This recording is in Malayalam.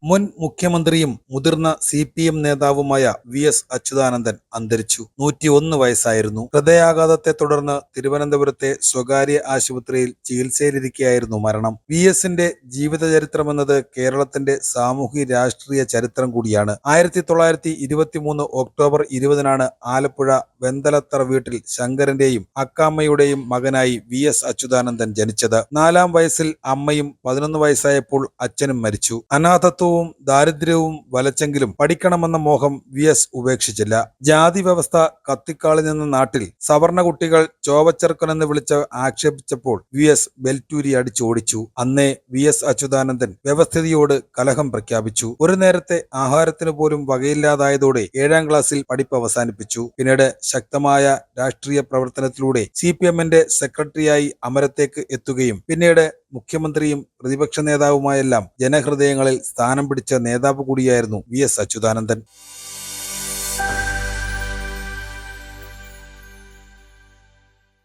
മുൻ മുഖ്യമന്ത്രിയും മുതിർന്ന CPM നേതാവുമായ VS അച്യുതാനന്ദൻ അന്തരിച്ചു. 101 വയസ്സായിരുന്നു. ഹൃദയാഘാതത്തെ തുടർന്ന് തിരുവനന്തപുരത്തെ സ്വകാര്യ ആശുപത്രിയിൽ ചികിത്സയിലിരിക്കെയായിരുന്നു മരണം. VSന്റെ ജീവിതചരിത്രമെന്നത് കേരളത്തിന്റെ സാമൂഹ്യ രാഷ്ട്രീയ ചരിത്രം കൂടിയാണ്. 1923 ഒക്ടോബർ 20-നാണ് ആലപ്പുഴ വെന്തലത്തറ വീട്ടിൽ ശങ്കരന്റെയും അക്കാമ്മയുടെയും മകനായി VS അച്യുതാനന്ദൻ ജനിച്ചത്. 4-ാം വയസ്സിൽ അമ്മയും 11 വയസ്സായപ്പോൾ അച്ഛനും മരിച്ചു. അനാഥത്വവും ദാരിദ്ര്യവും വലച്ചെങ്കിലും പഠിക്കണമെന്ന മോഹം VS ഉപേക്ഷിച്ചില്ല. ജാതി വ്യവസ്ഥ കത്തിക്കാളി നിന്ന നാട്ടിൽ സവർണ കുട്ടികൾ ചോവച്ചെറുക്കനെന്ന് വിളിച്ച് ആക്ഷേപിച്ചപ്പോൾ VS ബെൽറ്റൂരി അടിച്ചോടിച്ചു. അന്നേ VS അച്യുതാനന്ദൻ വ്യവസ്ഥിതിയോട് കലഹം പ്രഖ്യാപിച്ചു. ഒരു നേരത്തെ ആഹാരത്തിന് പോലും വകയില്ലാതായതോടെ 7-ാം ക്ലാസ്സിൽ പഠിപ്പ് അവസാനിപ്പിച്ചു. പിന്നീട് ശക്തമായ രാഷ്ട്രീയ പ്രവർത്തനത്തിലൂടെ CPMന്റെ സെക്രട്ടറിയായി അമരത്തേക്ക് എത്തുകയും പിന്നീട് മുഖ്യമന്ത്രിയും പ്രതിപക്ഷ നേതാവുമായെല്ലാം ജനഹൃദയങ്ങളിൽ സ്ഥാനം പിടിച്ച നേതാവ് കൂടിയായിരുന്നു VS അച്യുതാനന്ദൻ.